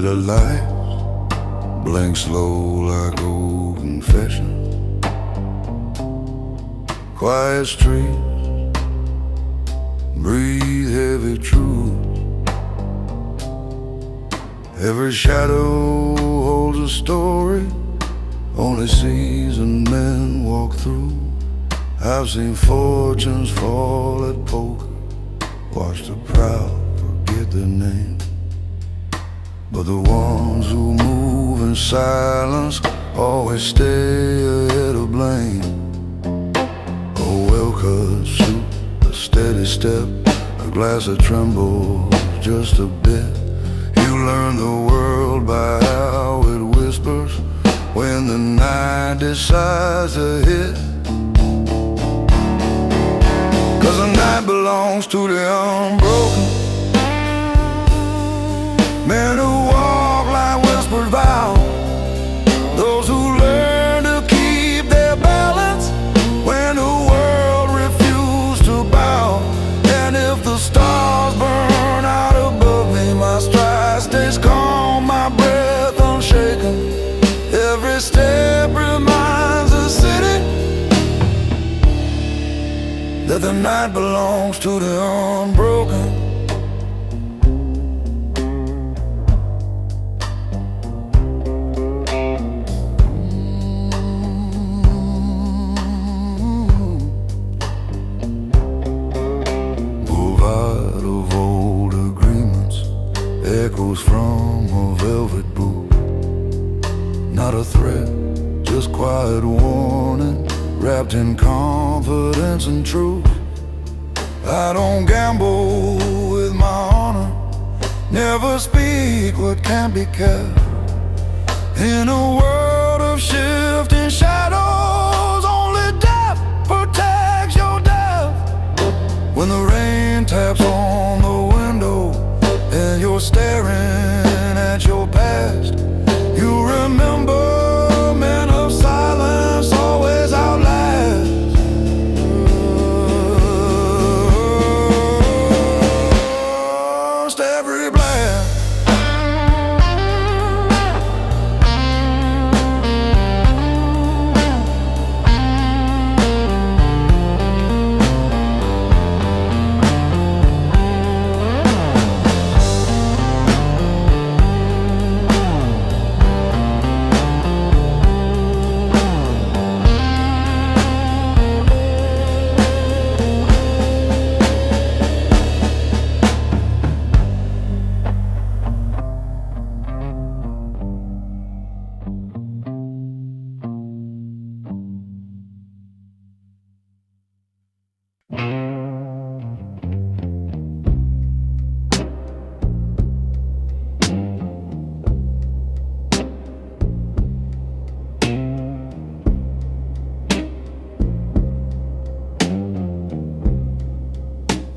of light, blink slow like old confession. Quiet streets, breathe heavy truth. Every shadow holds a story only seasoned men walk through. I've seen fortunes fall at poker, watched the proud forget their name, but the ones who move in silence always stay ahead of blame. A well-cut suit, a steady step, a glass that trembles just a bit. You learn the world by how it whispers when the night decides to hit. 'Cause the night belongs to the unbroken, men who walk like whispered vows, those who learn to keep their balance when the world refused to bow. And if the stars burn out above me, my stride stays calm, my breath unshaken. Every step reminds the city that the night belongs to the unbroken. Boulevard of old agreements, echoes from a velvet booth. Not a threat, just quiet warning, wrapped in confidence and truth. I don't gamble with my honor, never speak what can't be kept. In a world of shifting shadows, only death protects your depth. When the rain taps on the window and you're staring at your past, you remember men of silence always outlast. Every blast,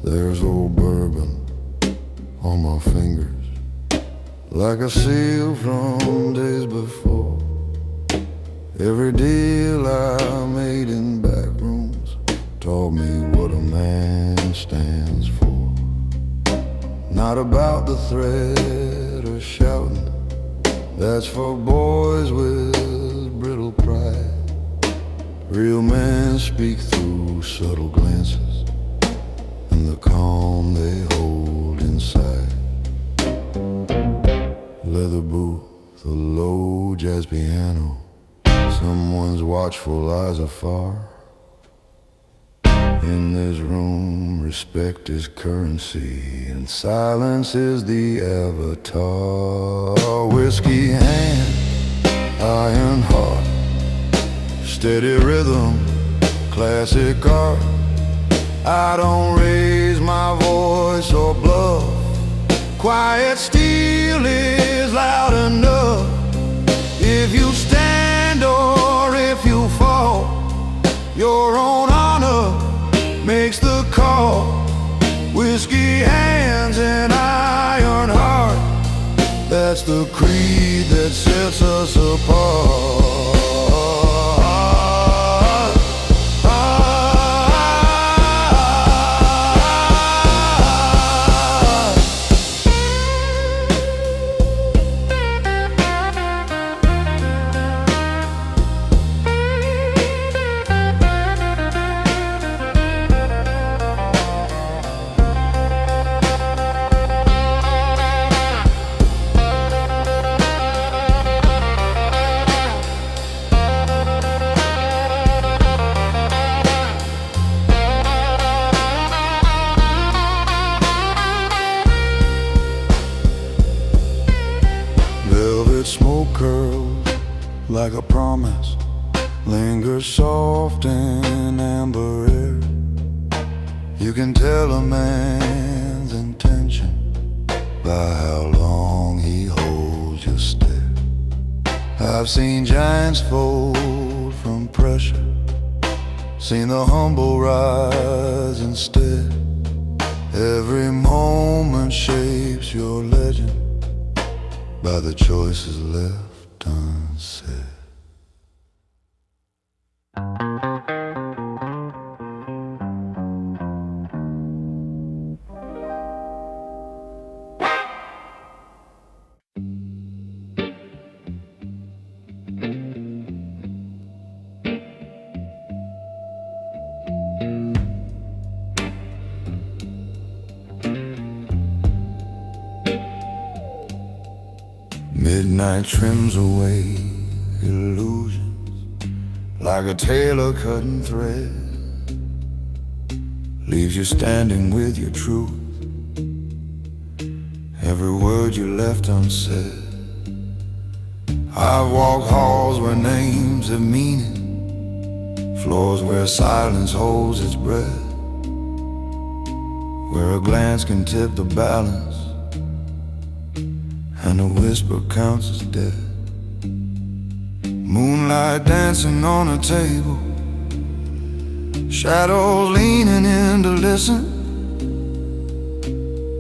there's old bourbon on my fingers, like a seal from days before. Every deal I made in back rooms taught me what a man stands for. Not about the threat or shouting, that's for boys with brittle pride. Real men speak through subtle glances and the calm they hold inside. Leather booth, a low jazz piano, someone's watchful eyes afar. In this room, respect is currency and silence is the avatar. Whiskey hand, iron heart, steady rhythm, classic art. I don't raise my voice or bluff, quiet steel is loud enough. If you stand or if you fall, your own honor makes the call. Whiskey hands and iron heart, that's the creed that sets us apart. Cigarette smoke curls like a promise, lingers soft in amber air. You can tell a man's intention by how long he holds your stare. I've seen giants fold from pressure, seen the humble rise instead. Every moment shapes your legend by the choices left unsaid. Midnight trims away illusions like a tailor cutting thread, leaves you standing with your truth, every word you left unsaid. I've walked halls where names have meaning, floors where silence holds its breath, where a glance can tip the balance and a whisper counts as death. Moonlight dancing on a table, shadows leaning in to listen.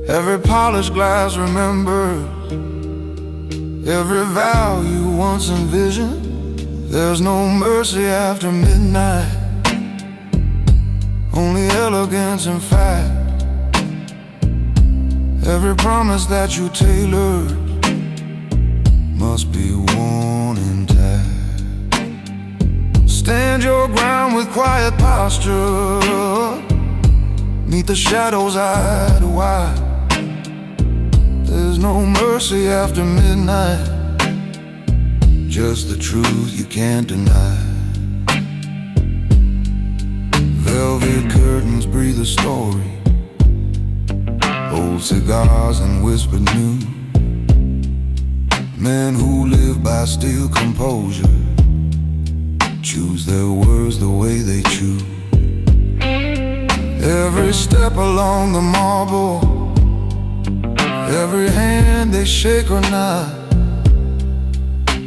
Every polished glass remembers every vow you once envisioned. There's no mercy after midnight, only elegance and fact. Every promise that you tailored must be worn intact. Stand your ground with quiet posture, meet the shadows eye to eye. There's no mercy after midnight, just the truth you can't deny. Velvet curtains breathe a story, old cigars and whispered news. Men who live by still composure choose their words the way they choose. Every step along the marble, every hand they shake or nod,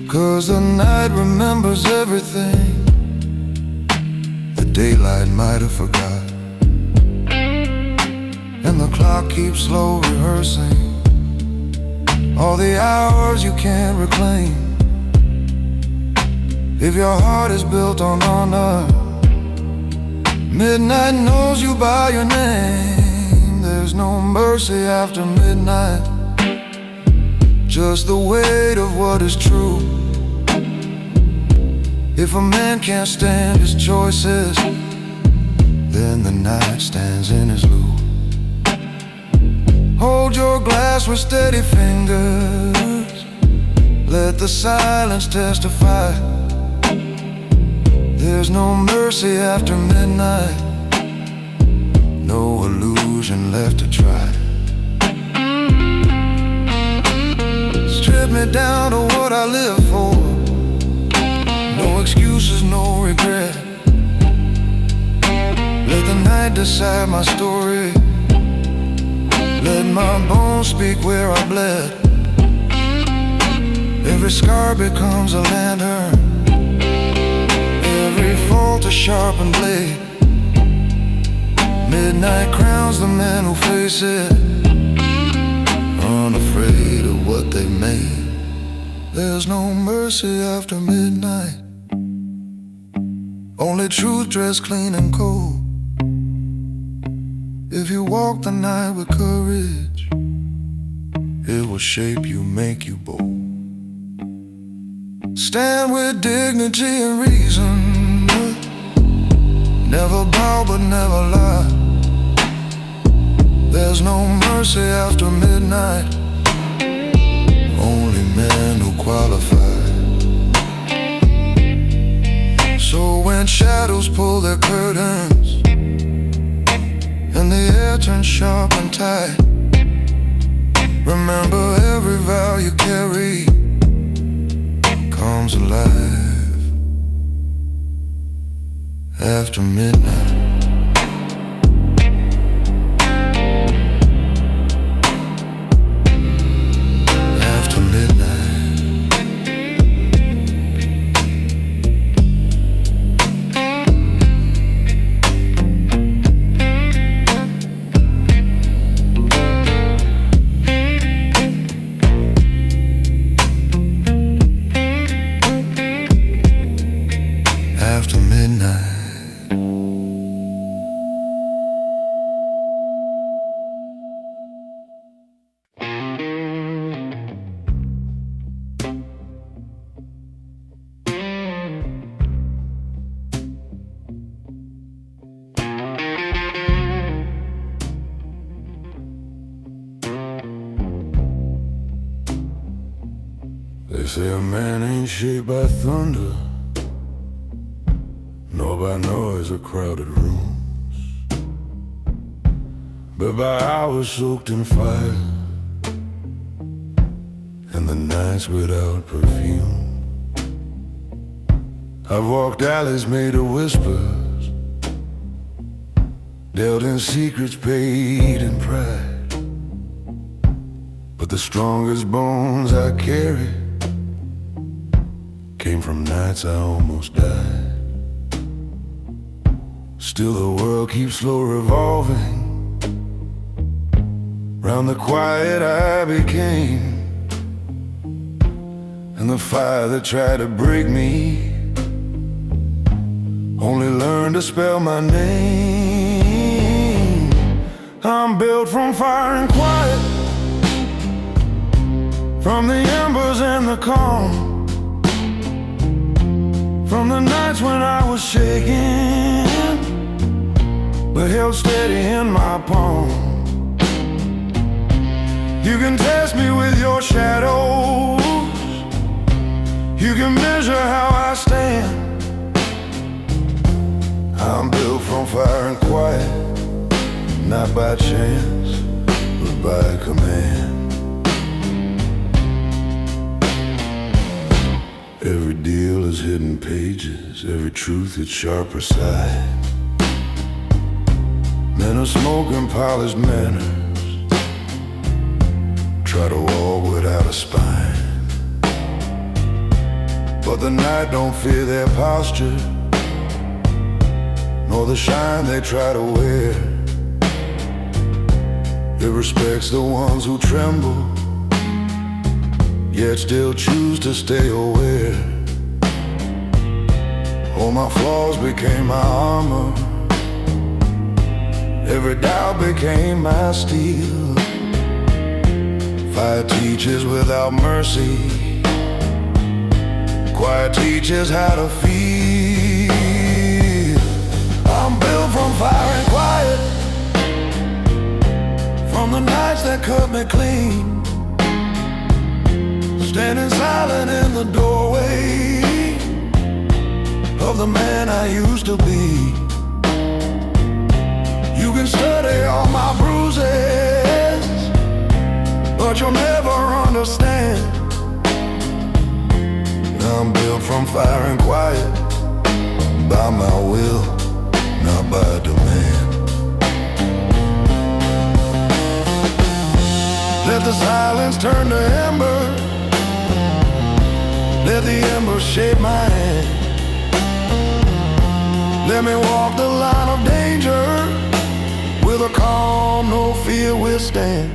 'cause the night remembers everything the daylight might have forgot. And the clock keeps slow rehearsing all the hours you can't reclaim. If your heart is built on honor, midnight knows you by your name. There's no mercy after midnight, just the weight of what is true. If a man can't stand his choices, then the night stands in his lieu. Hold your glass with steady fingers, let the silence testify. There's no mercy after midnight, no illusion left to try. Strip me down to what I live for, no excuses, no regret. Let the night decide my story, let my bones speak where I bled. Every scar becomes a lantern, every fault a sharpened blade. Midnight crowns the men who face it, unafraid of what they made. There's no mercy after midnight, only truth dressed clean and cold. If you walk the night with courage, it will shape you, make you bold. Stand with dignity and reason, never bow but never lie. There's no mercy after midnight, only men who qualify. So when shadows pull their curtains and the air turns sharp and tight, remember every vow you carry comes alive after midnight. After midnight. After midnight. They say a man ain't shaped by thunder, nor by noise or crowded rooms, but by hours soaked in fire and the nights without perfume. I've walked alleys made of whispers, dealt in secrets paid in pride, but the strongest bones I carry came from nights I almost died. Still the world keeps slow revolving round the quiet I became, and the fire that tried to break me only learned to spell my name. I'm built from fire and quiet, from the embers and the calm, from the nights when I was shaking but held steady in my palm. You can test me with your shadows, you can measure how I stand. I'm built from fire and quiet, not by chance, but by command. Every deal is hidden pages, every truth its sharper side. Men of smoke and polished manners try to walk without a spine, but the night don't fear their posture, nor the shine they try to wear. It respects the ones who tremble, yet still choose to stay aware. All my flaws became my armor, every doubt became my steel. Fire teaches without mercy, quiet teaches how to feel. I'm built from fire and quiet, from the nights that cut me clean, standing silent in the doorway of the man I used to be. You can study all my bruises, but you'll never understand. I'm built from fire and quiet, by my will, not by demand. Let the silence turn to ember, let the embers shape my hand. Let me walk the line of danger with a calm no fear withstand.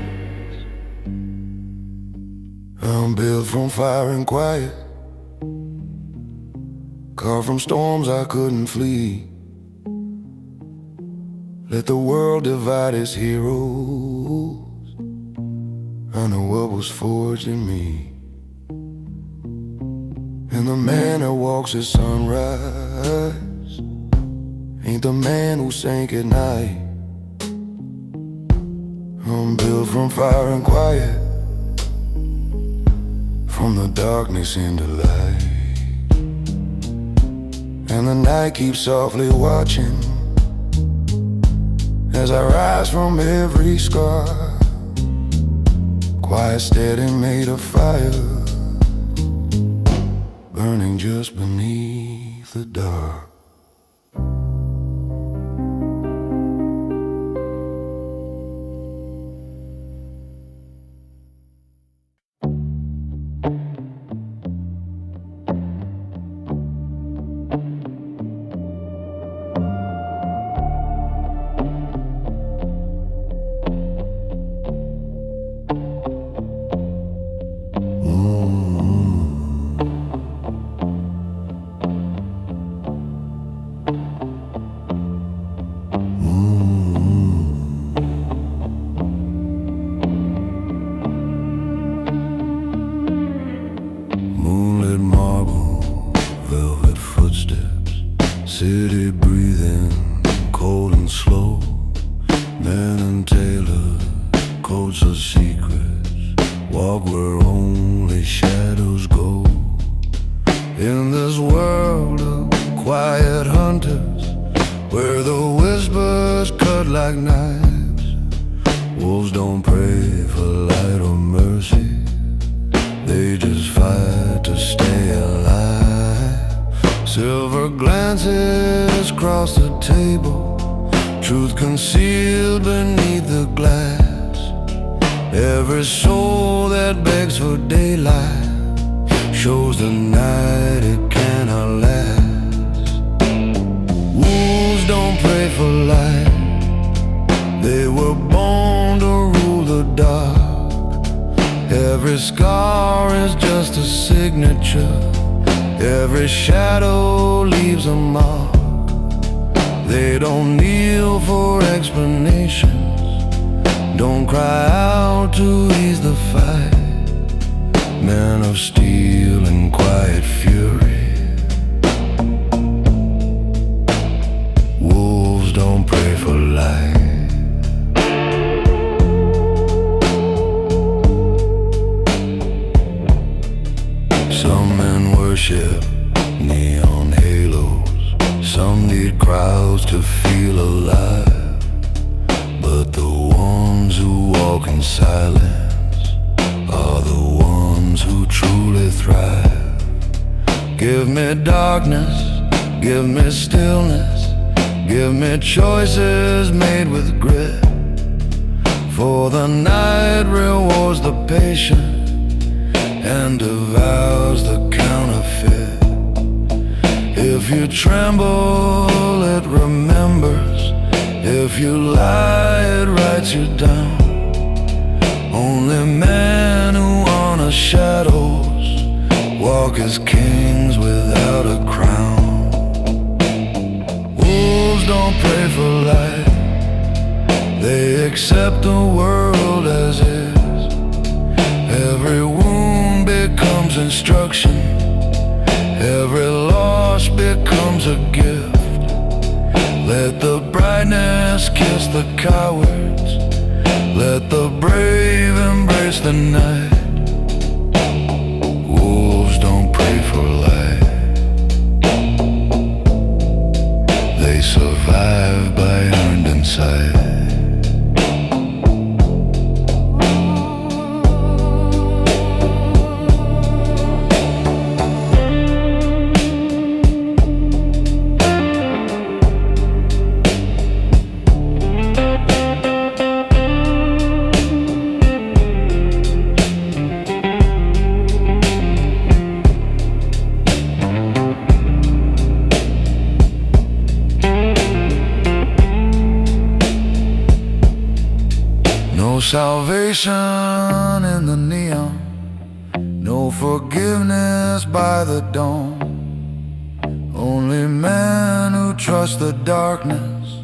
I'm built from fire and quiet, carved from storms I couldn't flee. Let the world divide its heroes, I know what was forged in me. And the man that walks at sunrise ain't the man who sank at night. I'm built from fire and quiet, from the darkness into light. And the night keeps softly watching as I rise from every scar. Quiet, steady, made of fire, burning just beneath the dark. City breathing, cold and slow. Men and tailors, codes of secrets, walk where only shadows go. In this world of quiet hunters, where the whispers cut like knives, wolves don't pray for light or mercy, they just fight to stay alive. Silver glances cross the table, truth concealed beneath the glass. Every soul that begs for daylight shows the night it cannot last. Wolves don't pray for light, they were born to rule the dark. Every scar is just a signature, every shadow leaves a mark. They don't kneel for explanations, don't cry out to ease the fight. Men of steel and quiet fury, wolves don't pray for light. Some men worship neon halos, some need crowds to feel alive, but the ones who walk in silence are the ones who truly thrive. Give me darkness, give me stillness, give me choices made with grit, for the night rewards the patient and devours the counterfeit. If you tremble, it remembers. If you lie, it writes you down. Only men who honor shadows walk as kings without a crown. Wolves don't pray for light, they accept the world as is. Every wound becomes instruction, every loss becomes a gift. Let the brightness kiss the cowards, let the brave embrace the night. Wolves don't pray for light, they survive by earned insight. No salvation in the neon, no forgiveness by the dawn. Only men who trust the darkness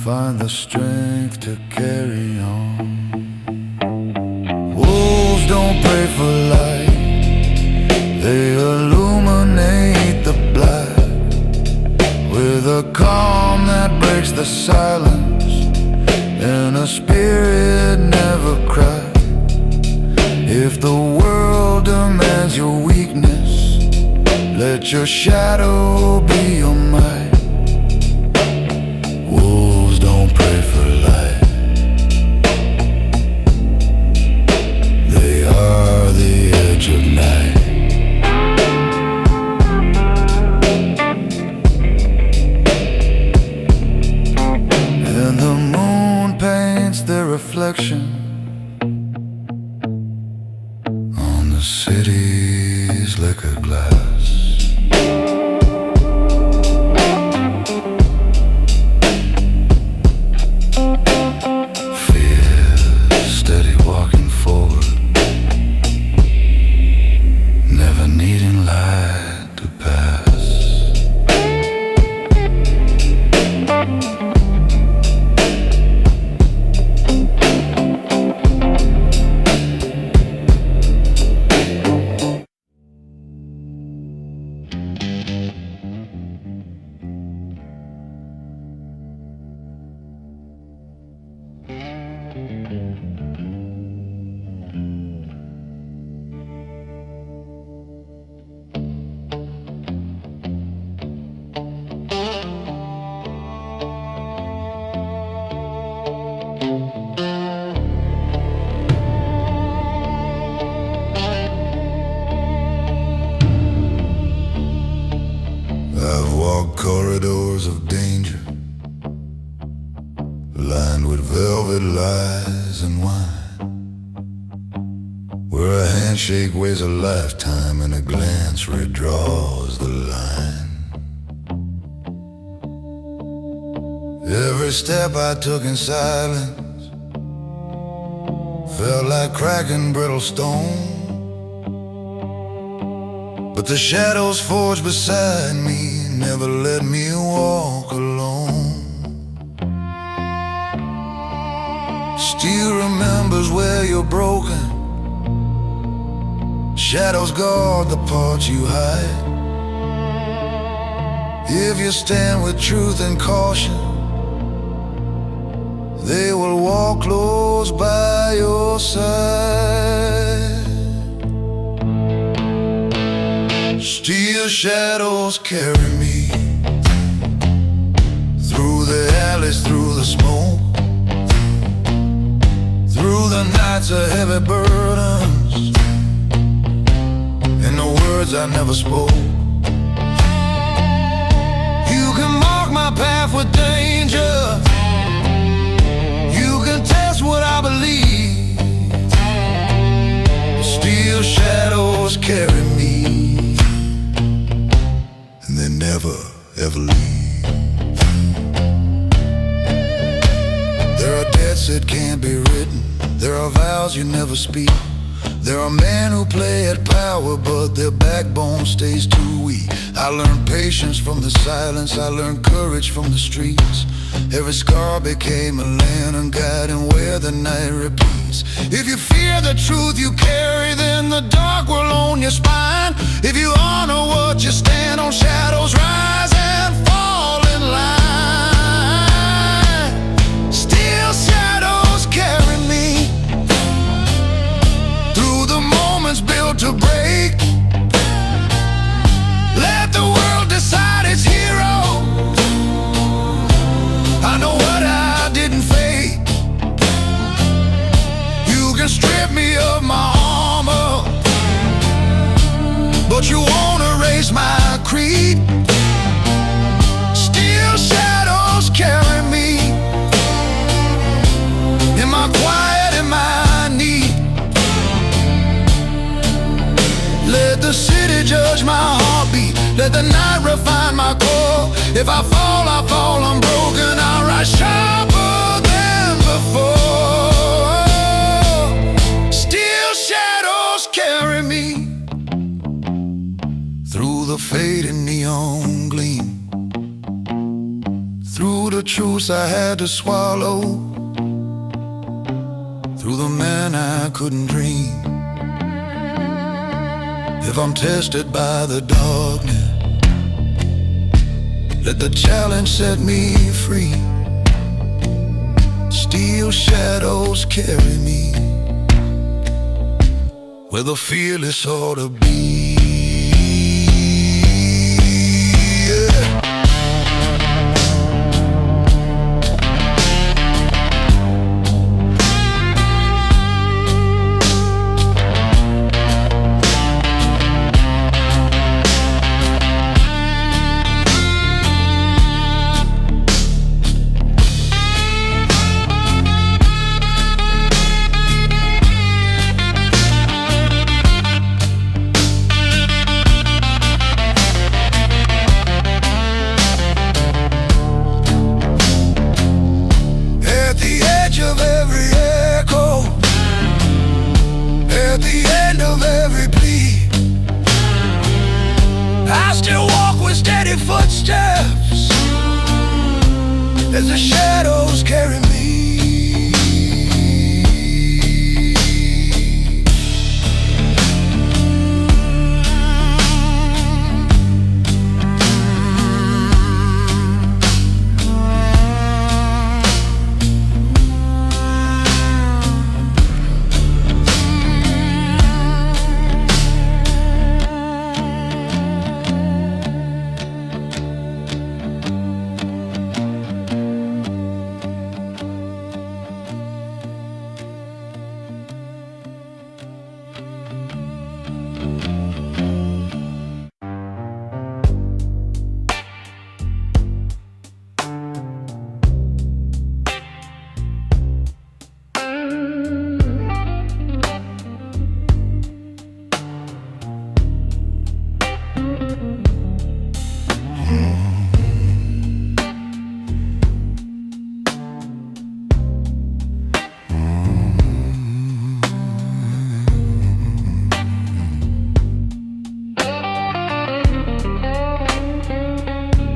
find the strength to carry on. Wolves don't pray for light, they illuminate the black with a calm that breaks the silence. And a spirit never cried. If the world demands your weakness, let your shadow be your might. Wolves don't pray for light, they are the edge of night. corridors of danger, lined with velvet lies and wine, where a handshake weighs a lifetime and a glance redraws the line. Every step I took in silence felt like cracking brittle stone, but the shadows forged beside me never let me walk alone. Steel remembers where you're broken, shadows guard the parts you hide. If you stand with truth and caution, they will walk close by your side. Steel shadows carry me through the alleys, through the smoke, through the nights of heavy burdens, and the words I never spoke. You can mark my path with danger, you can test what I believe. Steel shadows carry me, and they never ever leave. There are debts that can't be written, there are vows you never speak. There are men who play at power, but their backbone stays too weak. I learned patience from the silence, I learned courage from the streets. Every scar became a lantern guiding where the night repeats. If you fear the truth you carry, then the dark will own your spine. If you honor what you stand on, shadows rise and fall in line. Still shadows carry me through the moments built to break. Let the world decide its hero. I know what I didn't fake. You can strip me of my armor, but you won't erase my creed. Still shadows carry me in my quiet, in my need. Let the city judge my heartbeat, let the night refine my core. If I fall, I fall unbroken, I'll rise sharper than before. Still shadows carry me through the fading neon gleam, through the truths I had to swallow, through the man I couldn't dream. If I'm tested by the darkness, let the challenge set me free. Steel shadows carry me where the fearless ought to be. Footsteps as the shadows carry me.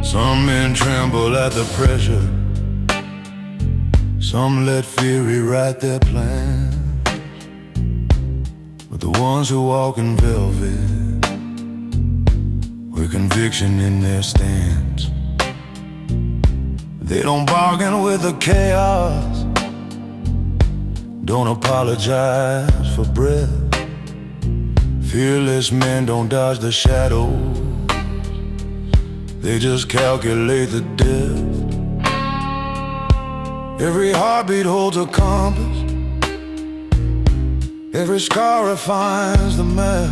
Some men tremble at the pressure, some let fear rewrite their plans. But the ones who walk in velvet with conviction in their stance, they don't bargain with the chaos, don't apologize for breath. Fearless men don't dodge the shadows, they just calculate the depth. Every heartbeat holds a compass, every scar refines the map.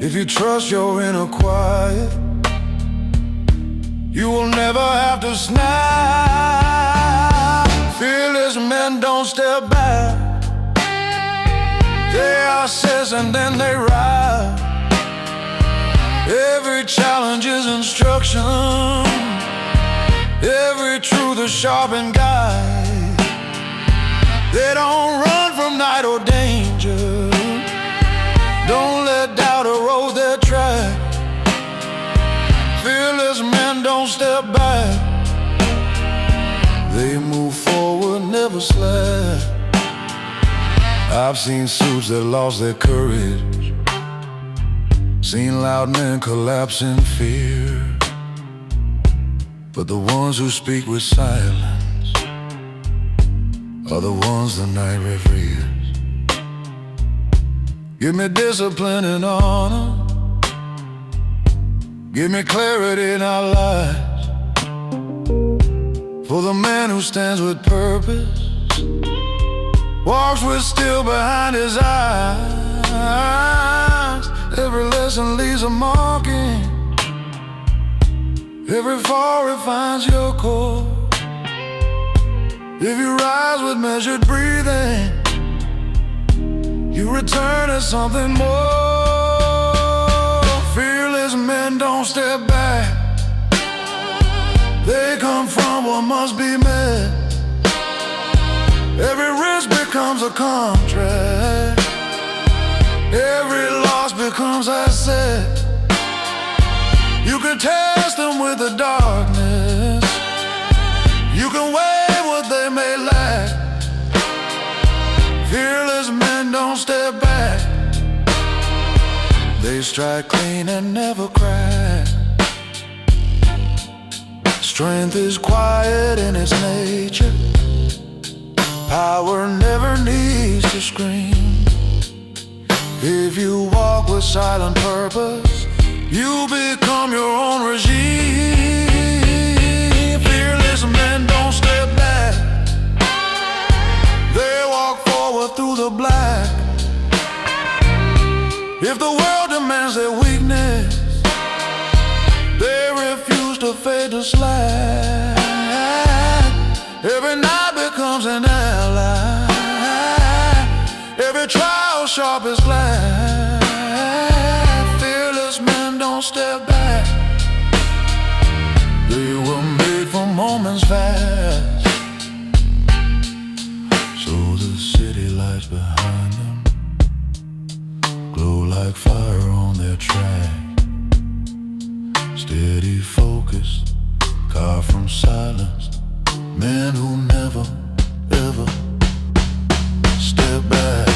If you trust your inner quiet, you will never have to snap. Fearless men don't step back, they assess and then they ride. Every challenge is instruction, every truth a sharpened guide. They don't run from night or danger, don't let doubt erode their track. Fearless men don't step back, they move forward, never slack. I've seen suits that lost their courage, seen loud men collapse in fear. But the ones who speak with silence are the ones the night reveres. Give me discipline and honor, give me clarity in our lives. For the man who stands with purpose, walks with steel behind his eyes. Every lesson leaves a marking, every fall refines your core. If you rise with measured breathing, you return as something more. Fearless men don't step back, they come from what must be met. Every risk becomes a contract, every loss becomes asset. You can test them with the darkness, you can weigh what they may lack. Fearless men don't step back, they strike clean and never crack. Strength is quiet in its nature, power never needs to scream. If you walk with silent purpose, you become your own regime. Fearless men don't step back, they walk forward through the black. If the world demands their weakness, they refuse to fade to slack. Every night becomes an ally, every trial sharp as glass. Fearless men don't step back, they were made for moments fast. So the city lights behind them glow like fire on their track. Steady focus, carved from silence, men who never, ever step back.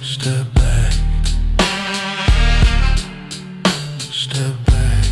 Step back, step back.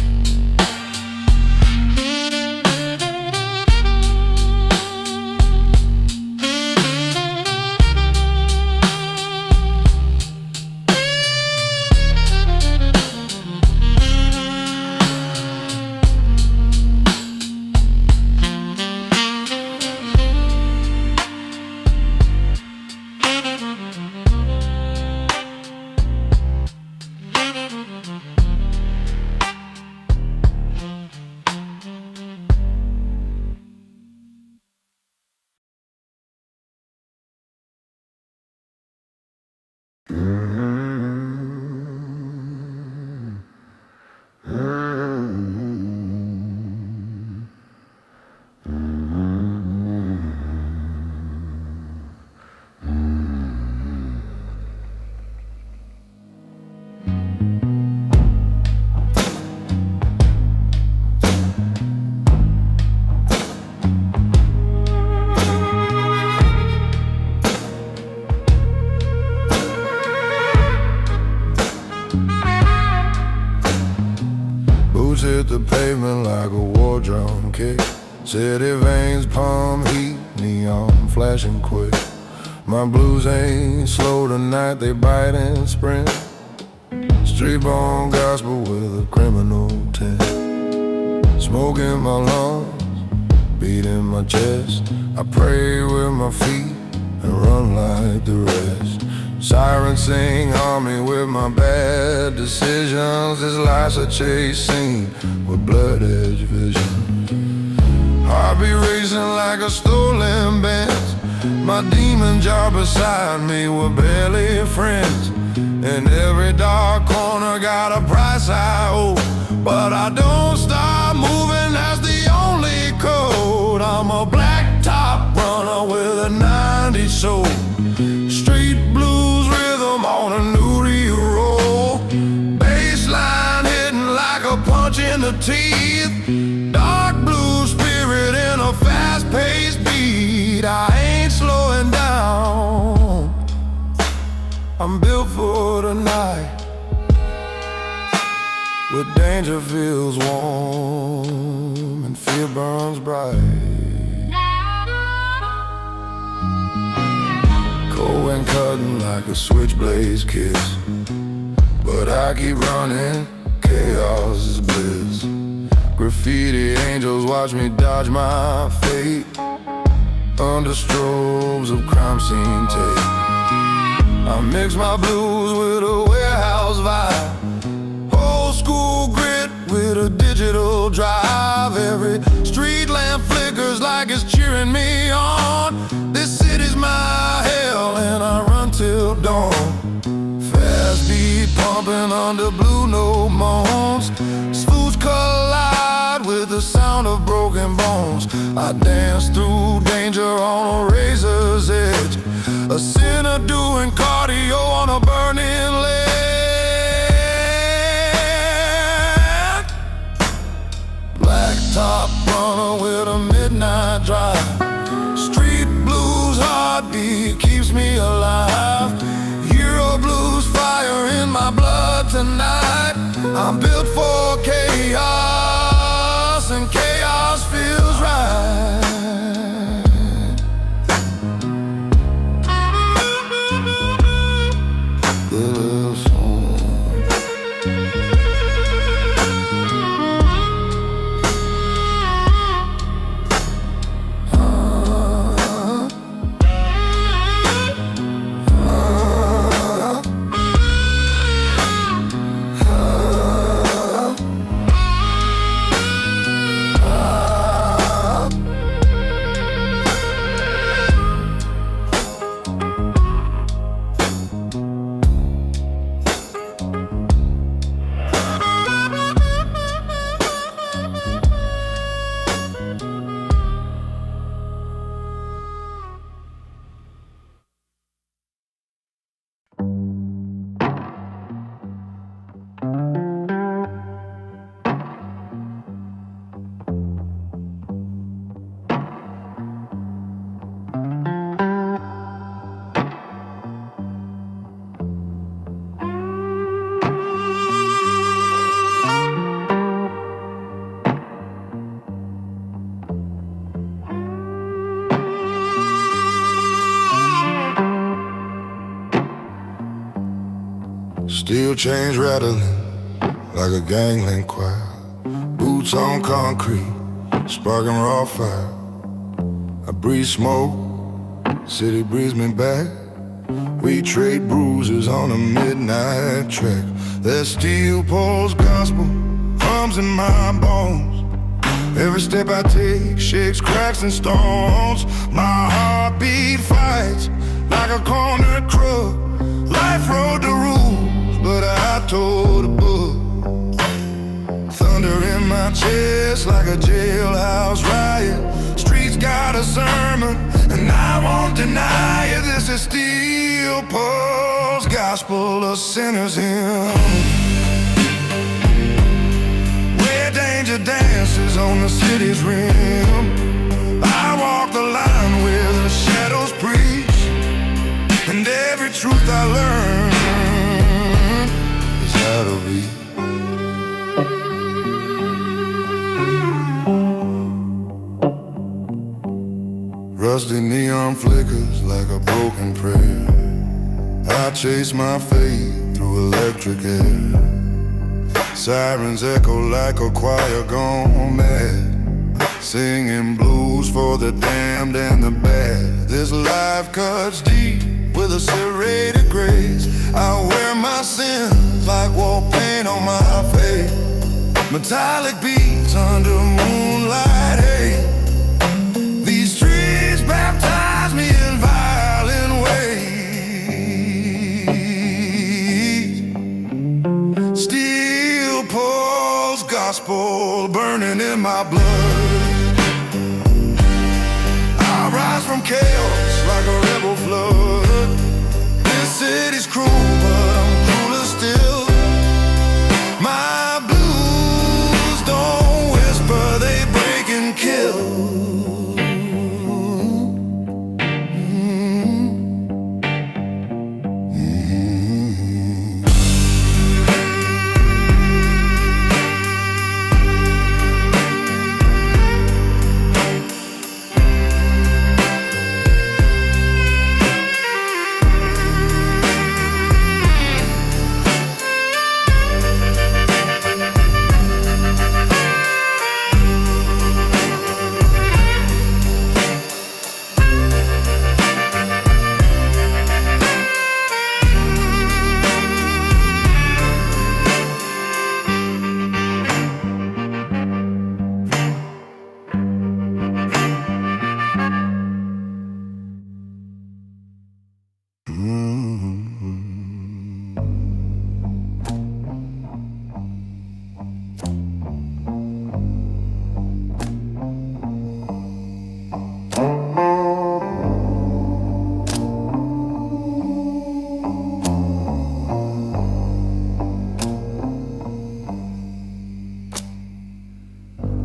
the pavement like a war drum kick. City veins pump heat, neon flashing quick. My blues ain't slow tonight, they bite and sprint. Street-born gospel with a criminal tint. Smoke in my lungs, beat in my chest. I pray with my feet and run like the rest. Sirens sing on me with my bad decisions. This life's a chase scene with blood-edge vision. Heart be racing like a stolen Benz. My demons are beside me, we're barely friends. In every dark corner got a price I owe, but I don't stop moving, that's the only code. I'm a black top runner with a 90s soul. Street blues rhythm on a new roll. Bassline hitting like a punch in the teeth. Dark blue spirit in a fast-paced beat. I ain't slowing down, I'm built for tonight. Where danger feels warm and fear burns bright. Cold and cutting like a switchblade's kiss, but I keep running, chaos is bliss. Graffiti angels watch me dodge my fate under strobes of crime scene tape. I mix my blues with a warehouse vibe, old school grit with a digital drive. Every street lamp flickers like it's cheering me on. This city's my hell and I run till dawn. Fast beat pumping under blue note moans. Spooks collide with the sound of broken bones. I dance through danger on a razor's edge, a sinner doing cardio on a burning leg. Black top runner with a midnight drive. Street blues heartbeat keeps me alive. Euro blues fire in my blood tonight. I'm built for chaos and chaos feels right. Steel chains rattling like a gangland choir. Boots on concrete, sparking raw fire. I breathe smoke, city breathes me back. We trade bruises on a midnight track. That steel pulse gospel hums in my bones. Every step I take shakes cracks and stones. My heartbeat fights like a cornered crook. Life wrote the rules, but I told the book. Thunder in my chest like a jailhouse riot. Streets got a sermon, and I won't deny it. This is steel pulse gospel, a sinner's hymn. Where danger dances on the city's rim. I walk the line where the shadows preach, and every truth I learn is how to be. Rusty neon flickers like a broken prayer. I chase my fate through electric air. Sirens echo like a choir gone mad, singing blues for the damned and the bad. This life cuts deep with a serrated grace. I wear my sins like war paint on my face. Metallic beats under moonlight, hey. These trees baptize me in violent ways. Steel pulse, gospel burning in my blood. I rise from chaos like a rebel flood. This city's cruel, but I'm crueler still. My blues don't whisper, they break and kill.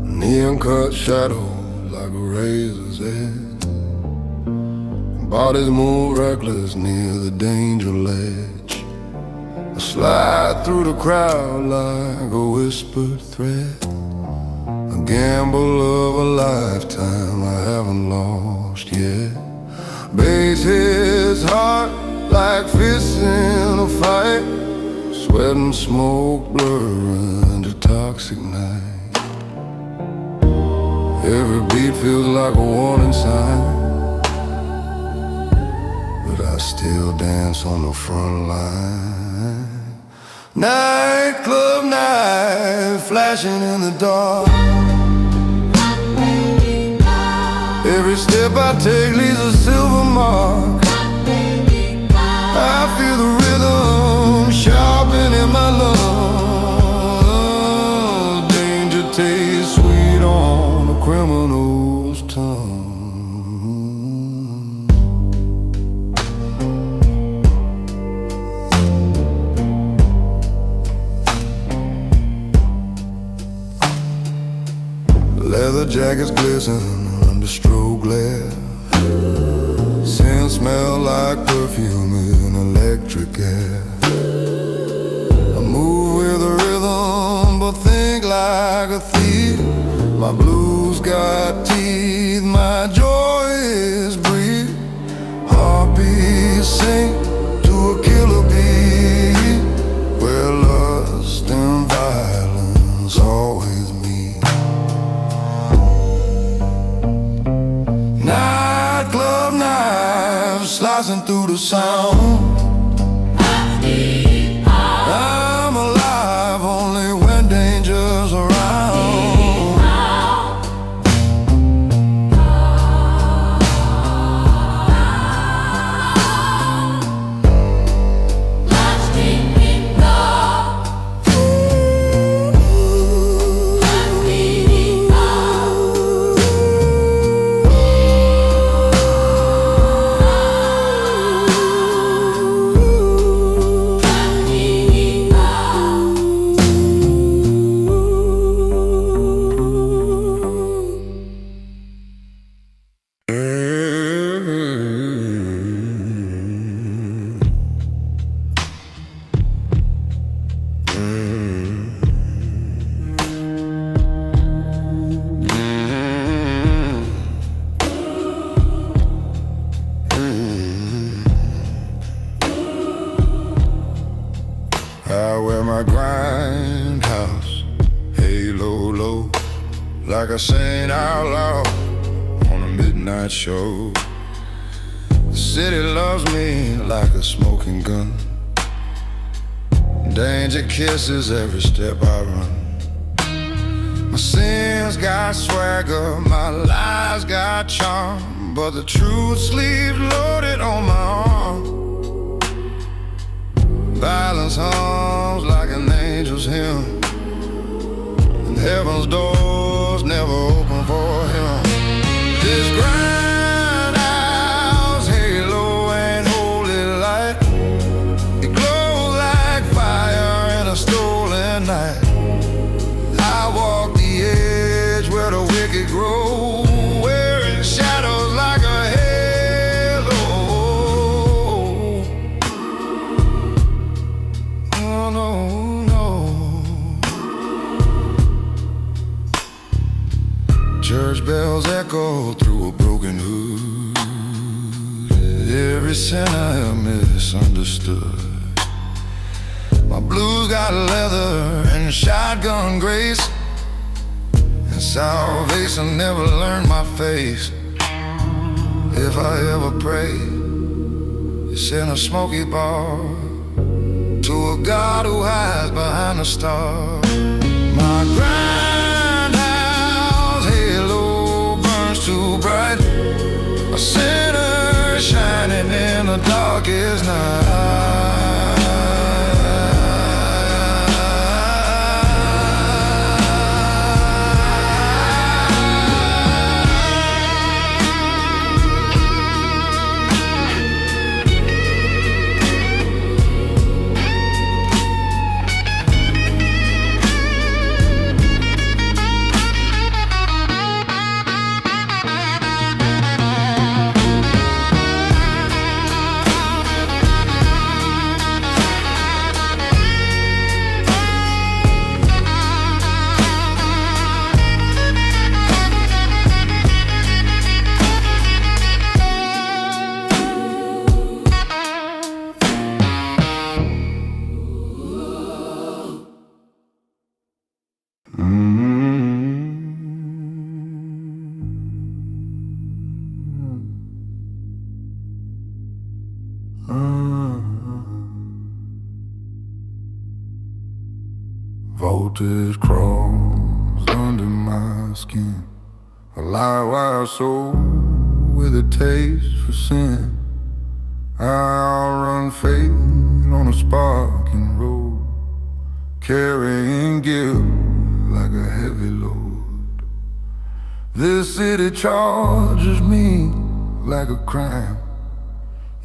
Neon-cut shadow like a razor's edge. Bodies move reckless near the danger ledge. I slide through the crowd like a whispered threat. A gamble of a lifetime I haven't lost yet. Bass hits hard like fists in a fight. Sweat and smoke blur into toxic night. Every beat feels like a warning sign, but I still dance on the front line. Nightclub night, flashing in the dark. Every step I take leaves a silver mark. I feel the rhythm sharpen in my lungs. Danger tastes sweet on a criminal's tongue. Leather jackets glisten under strobe glare. Scents smell like perfume in electric air. I move with a rhythm but think like a thief. My blues got teeth, my joy is brief. Heartbeats sink to a killer beat, where lust and violence always meet. Nightclub knives slicing through the sound. I'm alive only when danger's around. like I sang out loud on a midnight show. The city loves me like a smoking gun. Danger kisses every step I run. My sins got swagger, my lies got charm, but the truth sleeps loaded on my arm. Violence hums like an angel's hymn, and heaven's doors never open for him. This grindhouse halo ain't holy light. It glows like fire in a stolen night. I walk the edge where the wicked grow, wearing shadows like a halo. Oh no, no. Church bells echo through a broken hood. Every sin I have misunderstood. My blues got leather and shotgun grace, and salvation never learned my face. If I ever pray, it's in a smoky bar to a God who hides behind the stars. My grindhouse halo burns too bright, a sinner shining in the darkest night. Voltage crawls under my skin, a live wire soul with a taste for sin. I'll run fate on a sparking road, carrying guilt like a heavy load. This city charges me like a crime,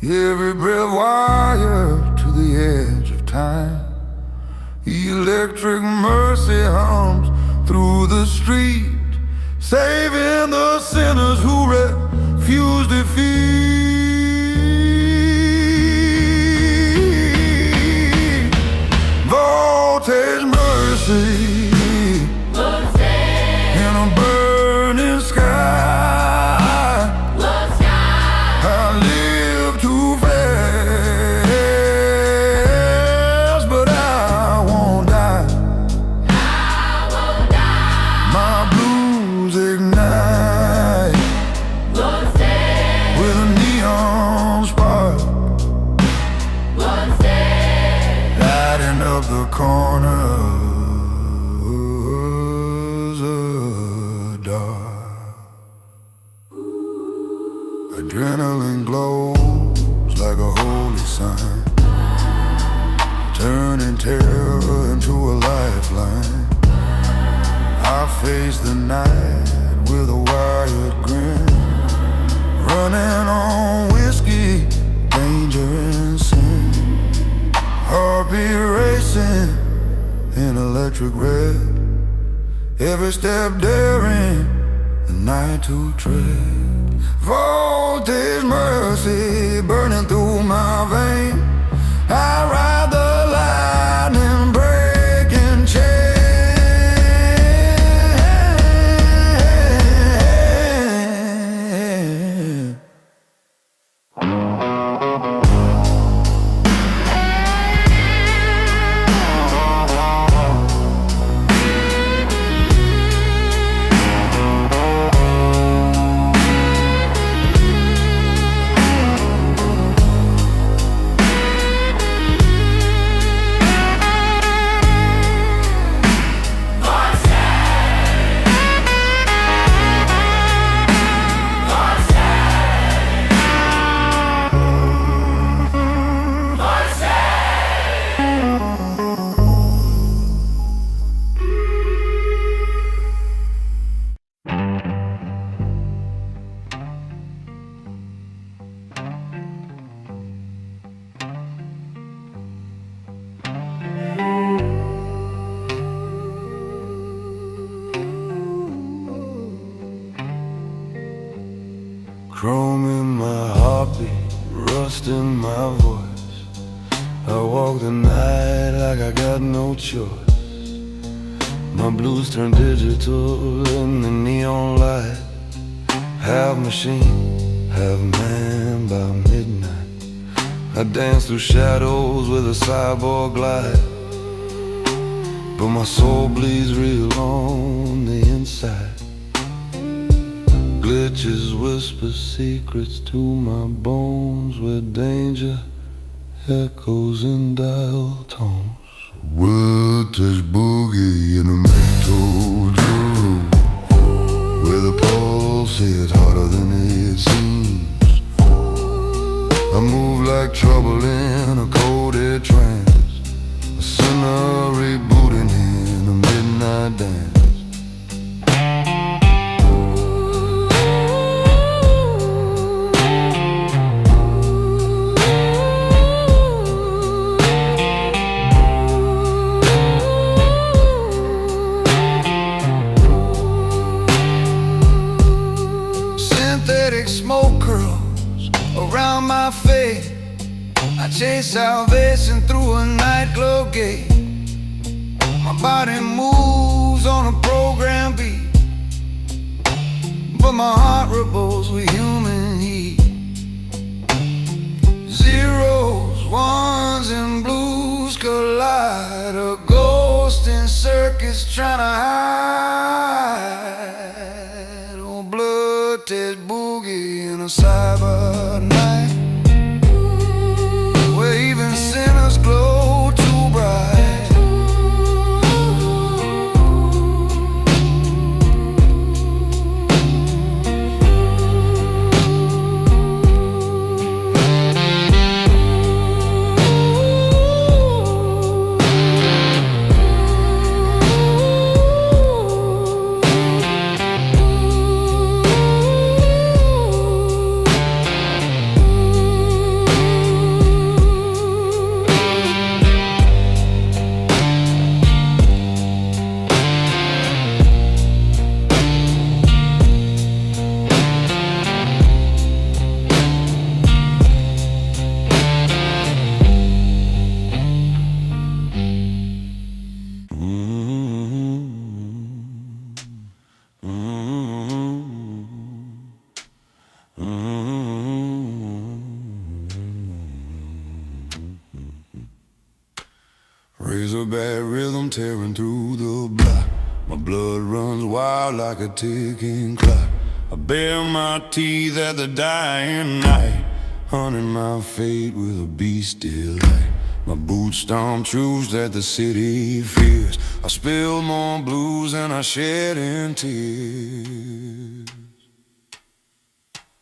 every breath wired to the edge of time. Electric mercy hums through the street, saving the sinners who refuse defeat. Voltage mercy in a burning sky. I live too fast, but I won't die. My blues ignite with a neon spark, lighting up the corners of dark. Adrenaline glows like a holy sign, turning terror into a lifeline. I face the night with a wired grin, running on whiskey, danger and sin. Heartbeat racing in electric red, every step daring, the night to tread. Voltage mercy burning through my vein. I ride the lightning breaking chain. my heartbeat, rust in my voice. I walk the night like I got no choice. My blues turn digital in the neon light. Half machine, half man by midnight. I dance through shadows with a cyborg glide. But my soul bleeds real on the inside. Glitches whisper secrets to my bones, where danger echoes in dial tones. We'll touch boogie in a metal groove, where the pulse hits harder than it seems. I move like trouble in a coded trance, a sinner rebooting in a midnight dance. Smoke curls around my face. I chase salvation through a nightclub gate. My body moves on a program beat, but my heart rebels with human heat. Zeros, ones, and blues collide. A ghost in circus trying to hide. Oh, blood test boogie in a cyber night, where even sinners glow too bright. Razorback rhythm tearing through the block. My blood runs wild like a ticking clock. I bare my teeth at the dying night, hunting my fate with a beastly light. My boots stomp truths that the city fears. I spill more blues than I shed in tears.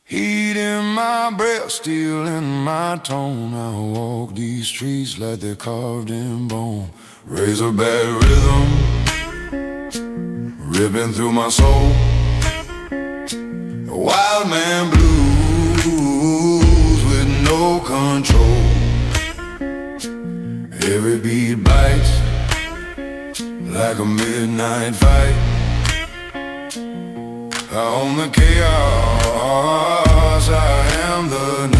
Heat in my breath, steel in my tone. I walk these streets like they're carved in bone. Razorback rhythm ripping through my soul. Wild man blues with no control. Every beat bites like a midnight fight. I own the chaos, I am the night.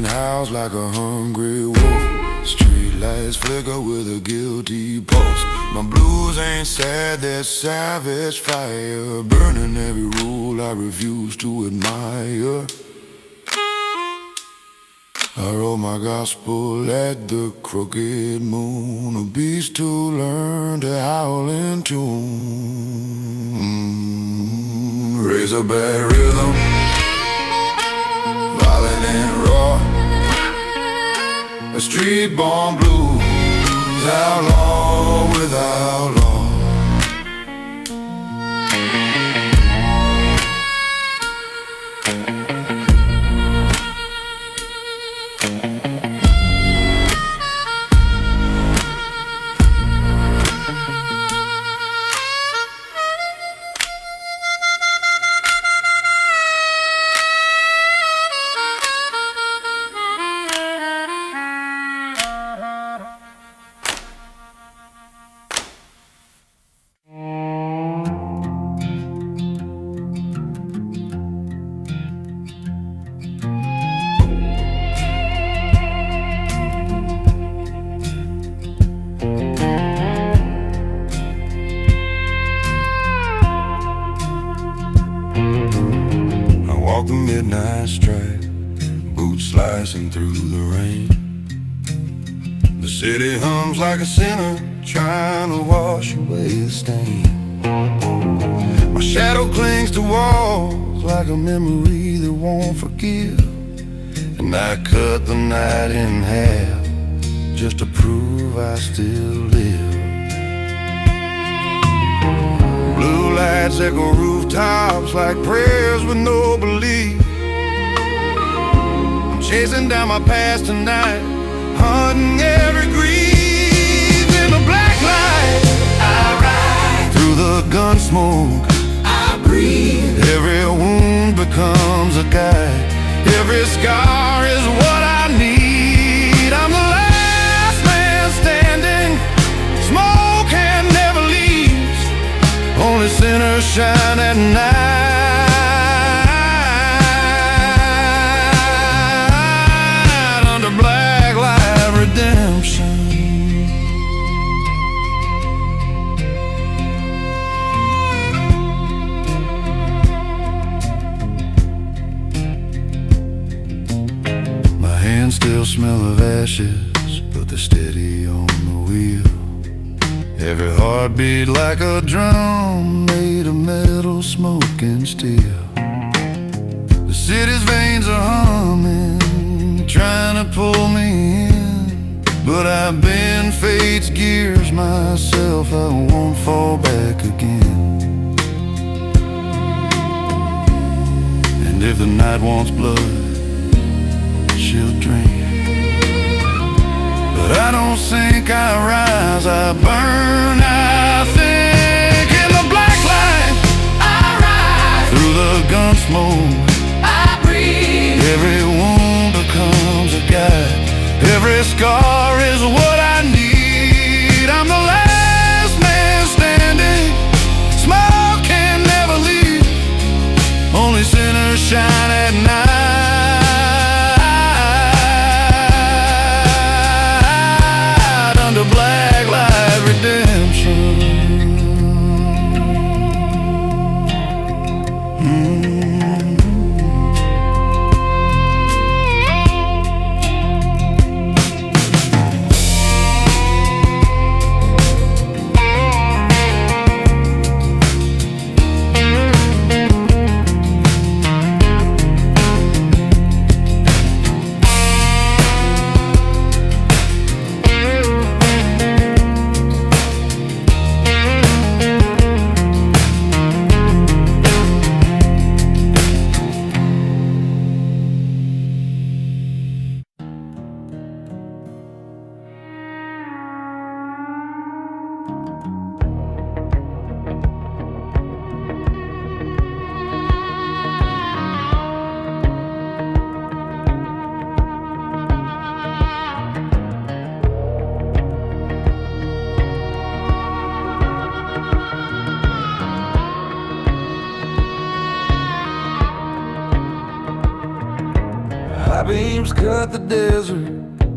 Howls like a hungry wolf. Street lights flicker with a guilty pulse. My blues ain't sad, they're savage fire, burning every rule I refuse to admire. I wrote my gospel at the crooked moon, a beast to learn to howl in tune. Razorback rhythm, violent and raw. A street-born blues, outlaw with outlaw. midnight strike, boots slicing through the rain. The city hums like a sinner trying to wash away the stain. My shadow clings to walls like a memory that won't forgive, and I cut the night in half just to prove I still live. Blue lights echo rooftops like prayers with no belief. I'm chasing down my past tonight, hunting every grief. In the black light I ride, through the gun smoke I breathe. Every wound becomes a guide, every scar is what I need. I'm the last man standing, smoke and never leaves. Only sinners shine at night, under black light redemption. My hands still smell of ashes, but they're steady on the wheel. Every heartbeat like a drum made of metal, smoke and steel. The city's veins are humming, trying to pull me in, but I've been fate's gears myself, I won't fall back again. And if the night wants blood, she'll drink. But I don't sink, I rise, I burn, I think. In the black light I ride, through the gun smoke I breathe. Every wound becomes a guide, every scar is what I need. I'm the last man standing, smoke can never leave. Only sinners shine at night, black light redemption. High beams cut the desert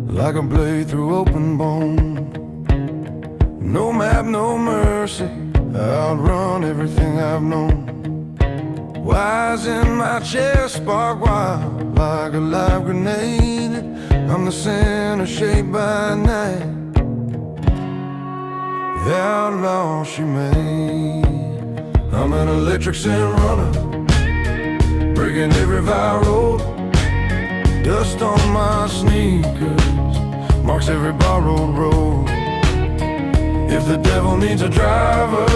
like a blade through open bone. No map, no mercy, I outrun everything I've known. Wires in my chest spark wild like a live grenade. I'm the sinner shaped by night, the outlaw she made. I'm an electric sin runner, breaking every vile road. Dust on my sneakers marks every borrowed road. If the devil needs a driver,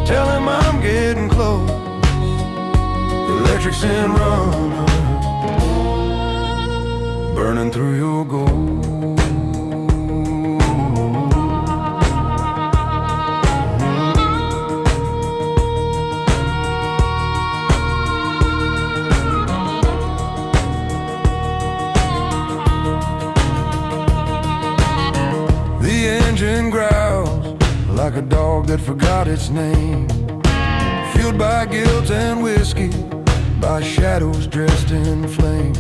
tell him I'm getting close. Electric sin runner, burning through your gold. Growls like a dog that forgot its name, fueled by guilt and whiskey, by shadows dressed in flame.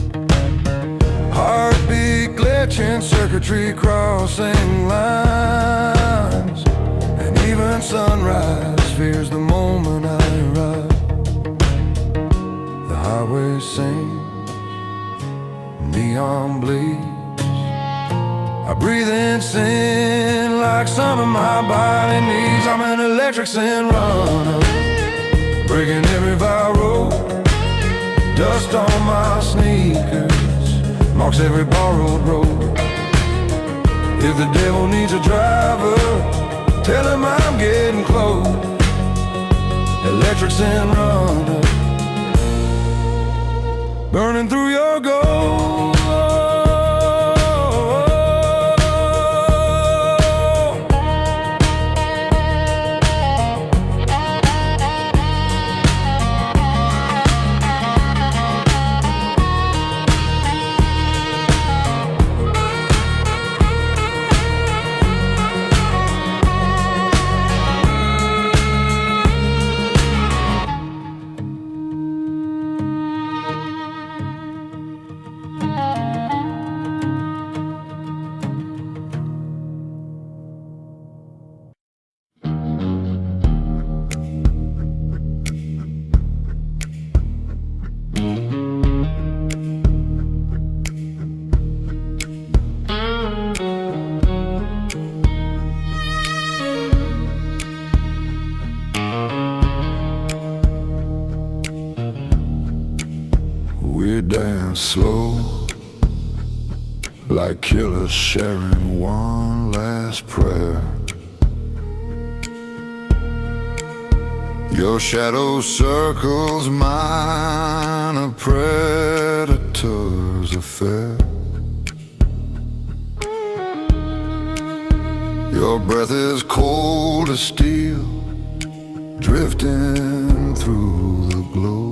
Heartbeat glitching, circuitry crossing lines, and even sunrise fears the moment I arrive. The highway sings, neon bleeds. I breathe in sin like some of my body needs. I'm an electric sin runner, breaking every viral. Dust on my sneakers marks every borrowed road. If the devil needs a driver, tell him I'm getting close. Electric sin runner, burning through your gold. We dance slow, like killers sharing one last prayer. Your shadow circles mine, a predator's affair. Your breath is cold as steel, drifting through the glow.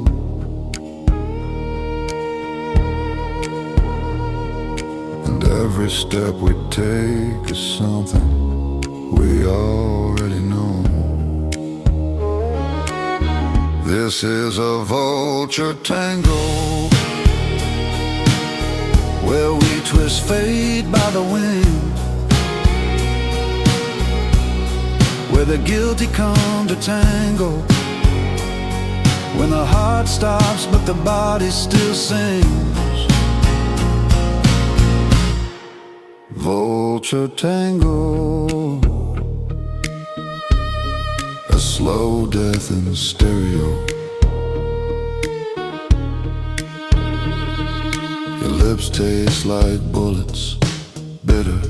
Every step we take is something we already know. This is a vulture tango, where we twist fate by the wind, where the guilty come to tango, when the heart stops but the body still sings. Vulture tango, a slow death in stereo. Your lips taste like bullets, bitter,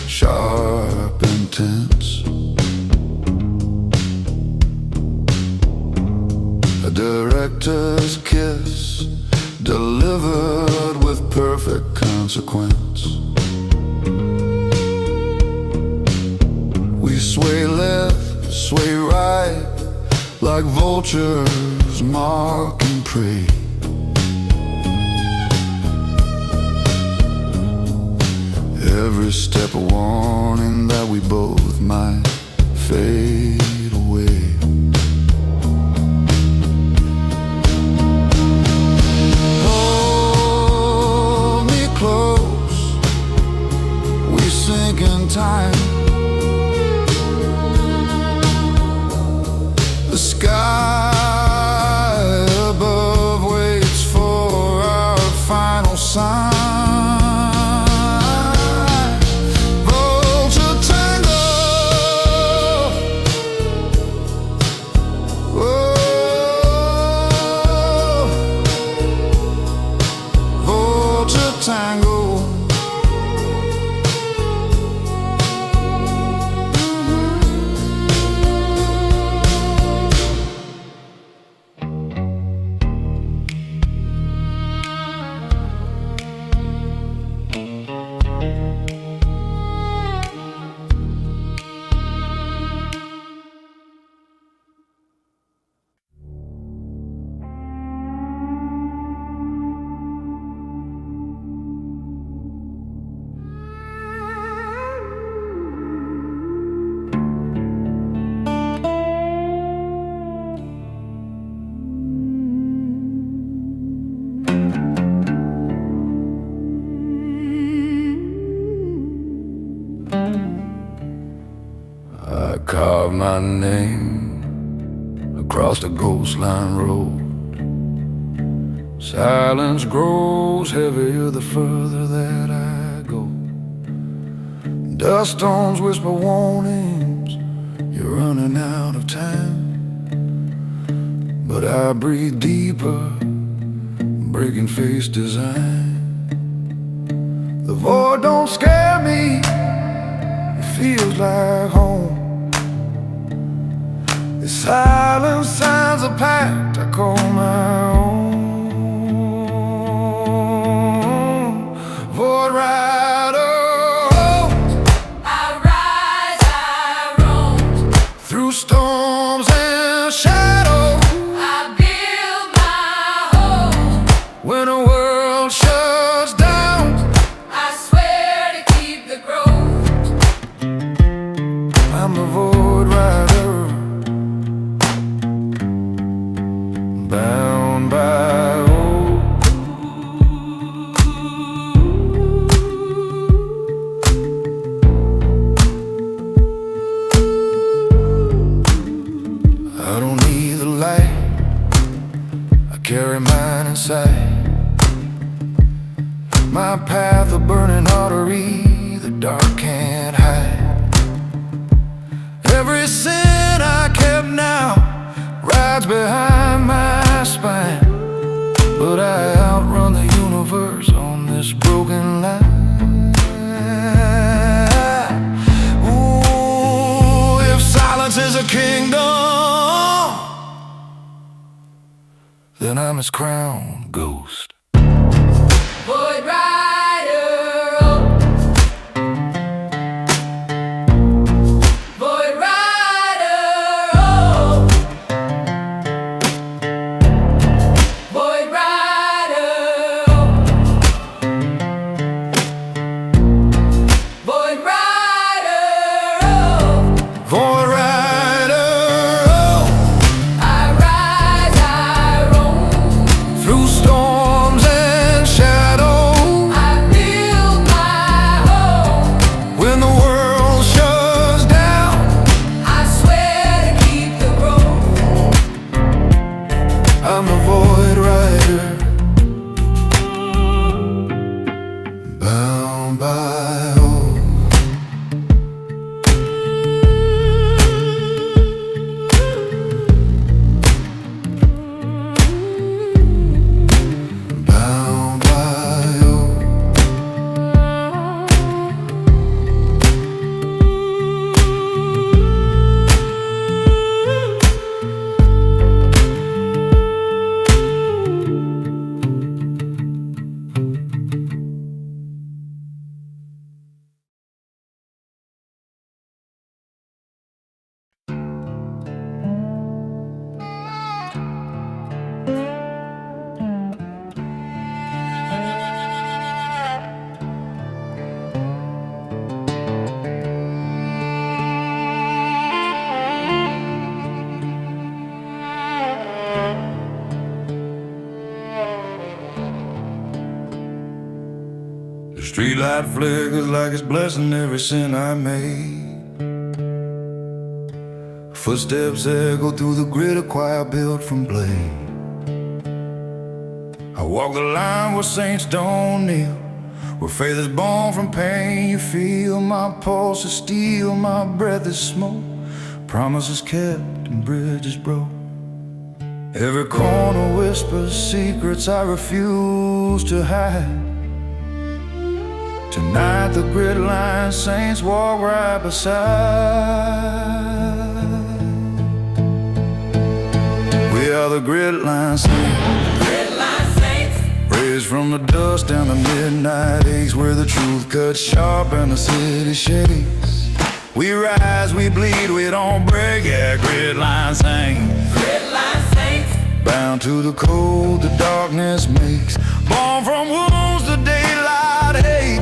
sharp, intense. A director's kiss, delivered with perfect consequence. We sway left, sway right, like vultures mark and prey. Every step a warning that we both might fade away. Hold me close, we sink in time. The sky above waits for our final sign. Vulture tango, oh, vulture tango. I carved my name across the ghost line road Silence grows heavier the further that I go. Dust storms whisper warnings, you're running out of time. But I breathe deeper, breaking face design. The void don't scare me, it feels like home. The silence signs a pact I call my own. Void rider, I rise, I roam through storms and shadows. I build my home. When the world shuts down, I swear to keep the growth. I'm the void rider, bound by oath. I don't need the light, I carry mine inside. My path, a burning artery, the dark can't hide. Every sin I kept now rides behind my spine. But I outrun the universe on this broken line. Ooh, if silence is a kingdom, then I'm its crowned ghost. Void rider, oh. Void rider, oh. Void rider, oh. Void rider, oh. Void rider, oh, I rise, I roam through storms and shadows. I build my home. When the world shuts down, I swear to keep the growth. I'm the void rider, bound by oath. Bound by oath. The streetlight flickers like it's blessing every sin I made. Footsteps echo through the grid, a choir built from blade. I walk the line where saints don't kneel, where faith is born from pain. You feel my pulse is steel, my breath is smoke. Promises kept and bridges broke. Every corner whispers secrets I refuse to hide. Tonight the grid line saints walk right beside. We are the grid line saints, Grid line saints, raised from the dust down the midnight aches, where the truth cuts sharp and the city shakes. We rise, we bleed, we don't break. Yeah, grid line saints, grid line saints, bound to the cold the darkness makes. Born from wounds the daylight hate.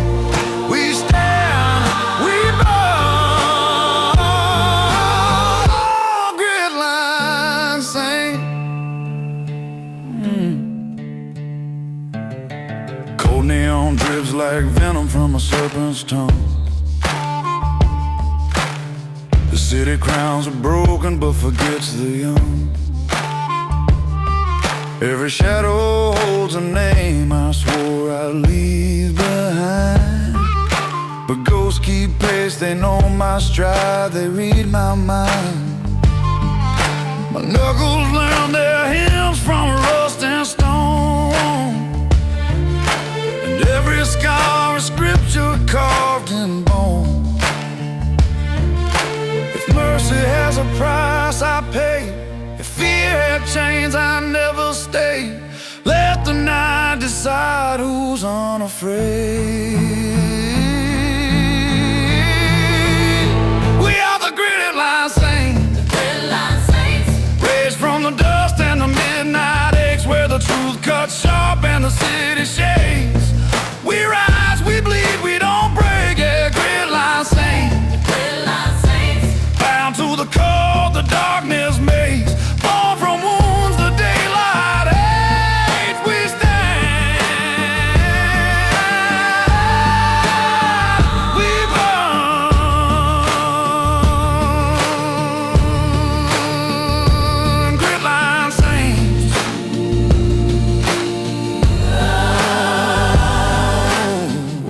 We stand, we burn. Oh, grid line saint. Cold neon drips like venom from a serpent's tongue. The city crowns are broken but forgets the young. Every shadow holds a name I swore I'd leave behind. But ghosts keep pace, they know my stride, they read my mind. My knuckles learn their hymns from rust and stone, and every scar is scripture carved in bone. If mercy has a price I pay, if fear had chains I never stay, let the night decide who's unafraid. We are the gritted line saints, raised from the dust and the midnight aches, where the truth cuts sharp and the city shakes. We rise, we bleed, we don't break. Yeah, grit line saints, bound to the cold, the darkness maze, born from wounds the daylight hates. We stand, we burn. Grit line saints,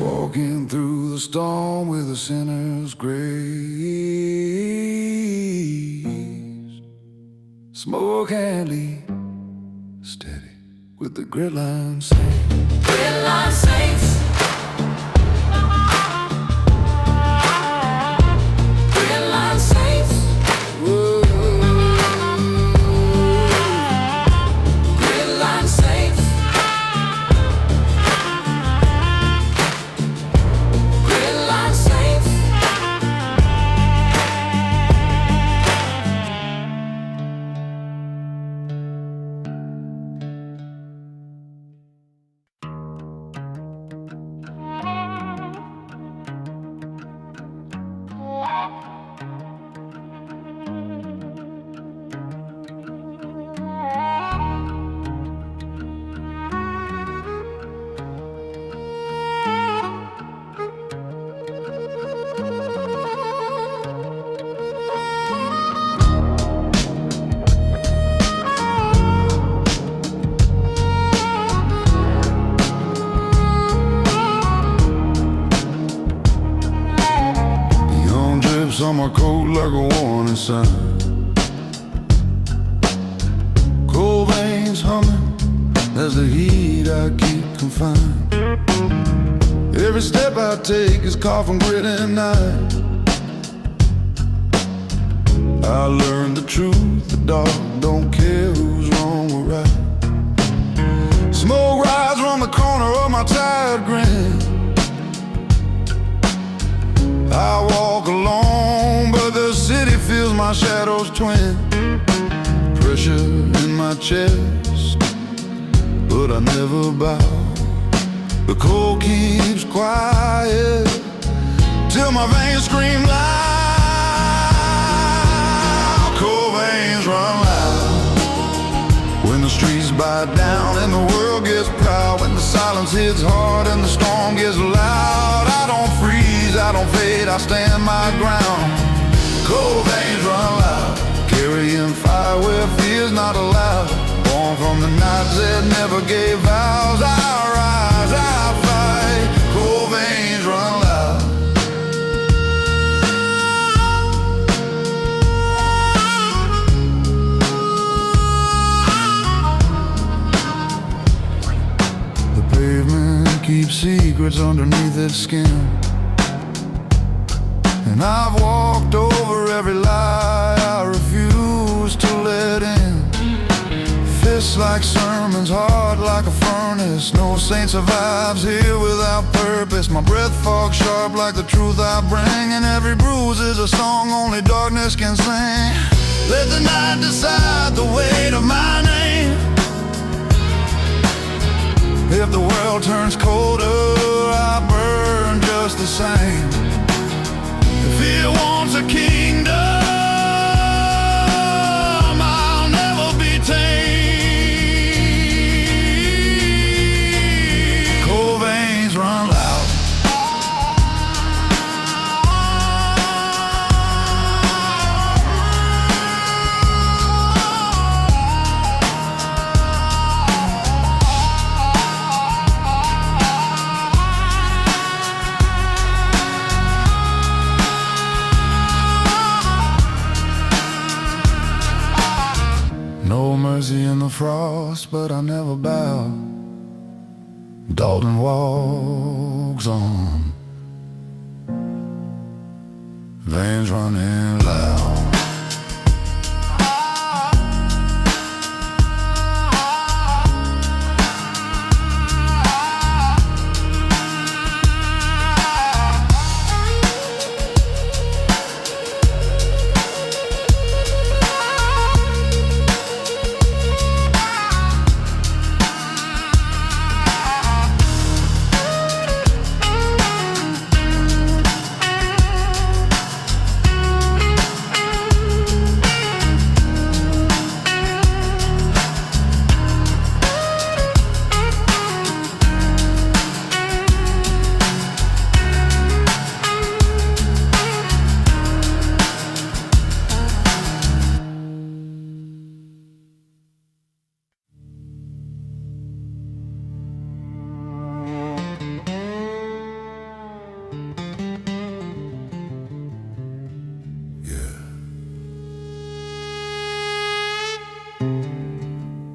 walking through the storm with a sinner's grace. Smoke and lead, steady with the grit line saints. Grit line saints. Grit line saints. Whoa. Grit line saints. Grit line saints. Young drips on my coat like a warning sign. Cold veins humming as the heat I keep confined. Every step I take is coffin grit and night. I learned the truth, the dark don't care who's wrong or right. Smoke rise from the corner of my tired grin. I walk alone, but the city feels my shadow's twin. Pressure in my chest, but I never bow. The cold keeps quiet till my veins scream loud. Cold veins run loud when the streets bite down and the world gets proud. When the silence hits hard and the storm gets loud, I don't freeze, I don't fade, I stand my ground. Cold veins run loud, carrying fire where fear's not allowed. Born from the nights that never gave vows, I rise, I fight. Cold veins run loud. The pavement keeps secrets underneath its skin, and I've walked over every lie I refuse to let in. Fists like sermons, hard like a furnace. No saint survives here without purpose. My breath fogs sharp like the truth I bring, and every bruise is a song only darkness can sing. Let the night decide the weight of my name. If the world turns colder, I burn just the same. If it wants a kingdom, I'll never be tamed. Cold veins run loud. frost, but I never bow. Dalton walks on, veins running loud.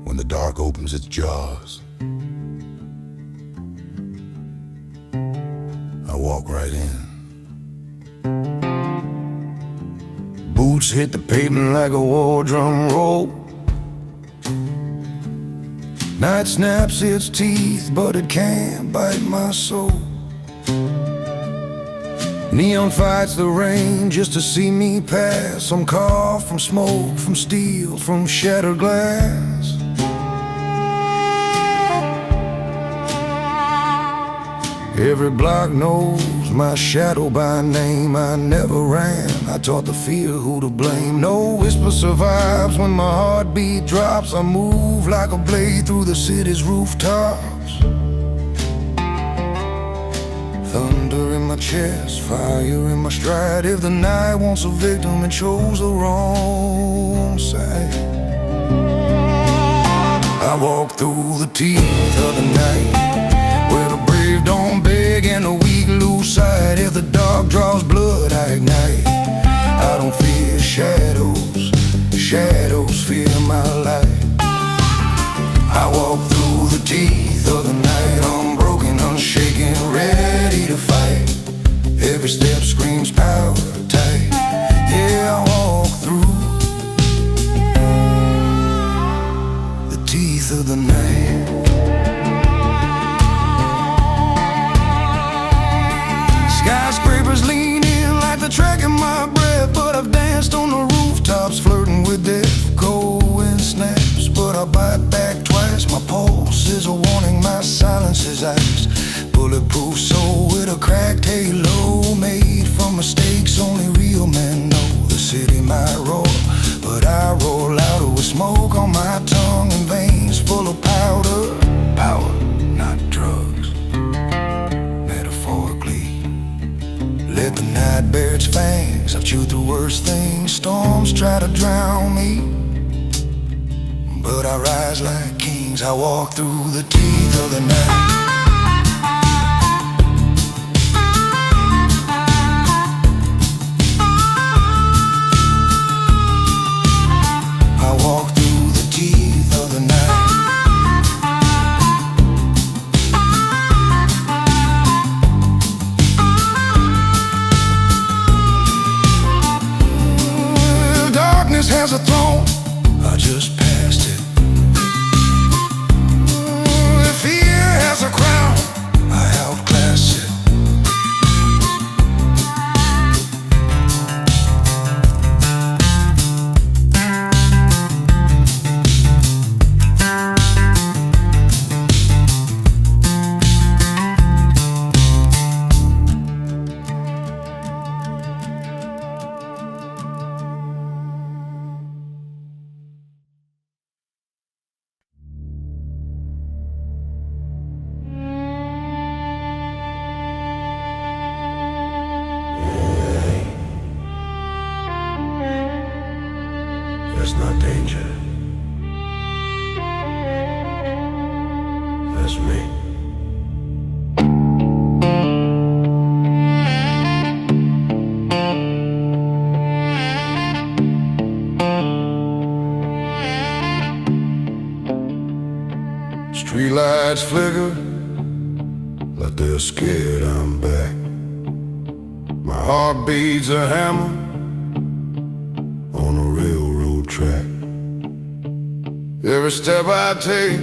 When the dark opens its jaws, I walk right in. Boots hit the pavement like a war drum roll. Night snaps its teeth, but it can't bite my soul. Neon fights the rain just to see me pass. I'm carved from smoke, from steel, from shattered glass. Every block knows my shadow by name. I never ran, I taught the fear who to blame. No whisper survives when my heartbeat drops. I move like a blade through the city's rooftops. Thunder in my chest, fire in my stride. If the night wants a victim, it chose the wrong side. I walk through the teeth of the night, where the brave don't beg and the weak lose sight. If the dark draws blood, I ignite. I don't fear shadows, shadows fear my light. I walk through the teeth of the night, unbroken, unshaken, ready to fight. Every step screams power tight. Yeah, I walk through the teeth of the night. Skyscrapers lean in like they're tracking my breath, but I've danced on the rooftops, flirting with death. Going snaps, but I bite back twice. My pulse is a warning, my silence is ice. Bulletproof soul with a cracked halo, made from mistakes only real men know. The city might roar, but I roar louder with smoke on my tongue and veins full of powder. Power, not drugs, metaphorically. Let the night bare its fangs, I've chewed through worse things. Storms try to drown me, but I rise like kings. I walk through the teeth of the night. Walk through the teeth of the night. If darkness has a throne, I just passed it. If fear has a crown, I outclass it. lights flicker like they're scared I'm back. My heart beats a hammer on a railroad track. Every step I take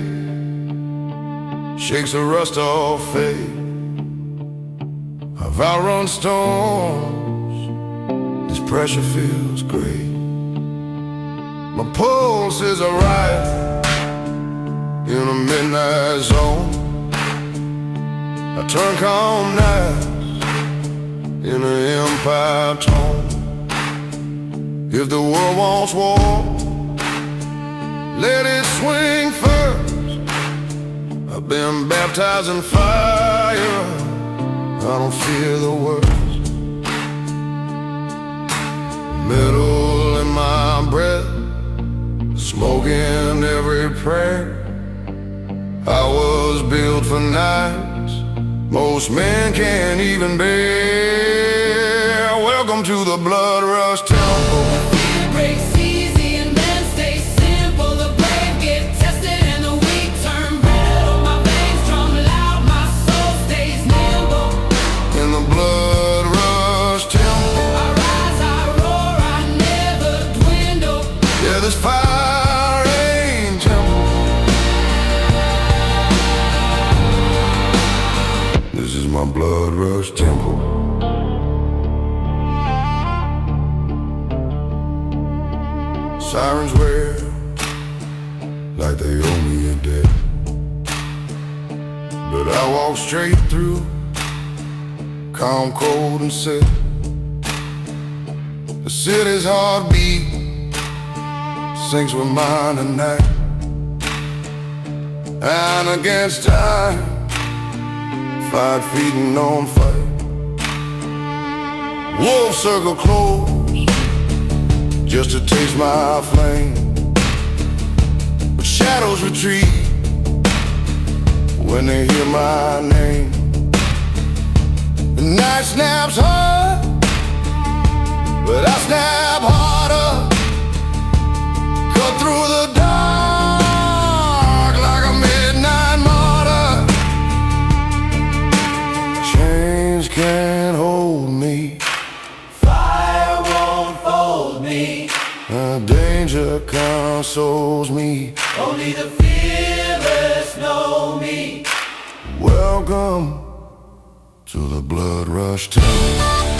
shakes the rust off faith. I've outrun storms, this pressure feels great. My pulse is a riot in a midnight zone. I turn calm nights in an empire tone. If the world wants war, let it swing first. I've been baptized in fire, I don't fear the worst. Metal in my breath, smoke in every prayer. I was built for nights most men can't even bear. Welcome to the blood rush temple. Fear breaks easy and men stay simple. The brave get tested and the weak turn brittle. My veins drum loud, my soul stays nimble. In the blood rush temple, I rise, I roar, I never dwindle. yeah, this fire ain't temple. This is my blood rush temple. Sirens wail like they owe me a debt, but I walk straight through, calm, cold, and set. The city's heartbeat sinks with mine tonight, and against time, 5 feet and on fight. Wolves circle close just to taste my flame, but shadows retreat when they hear my name. The night snaps hard, but I snap harder. Cut through the dark like a midnight martyr. Chains can't hold me, Fire won't fold me. danger consoles me. Only the fearless know me. Welcome to the blood rush temple.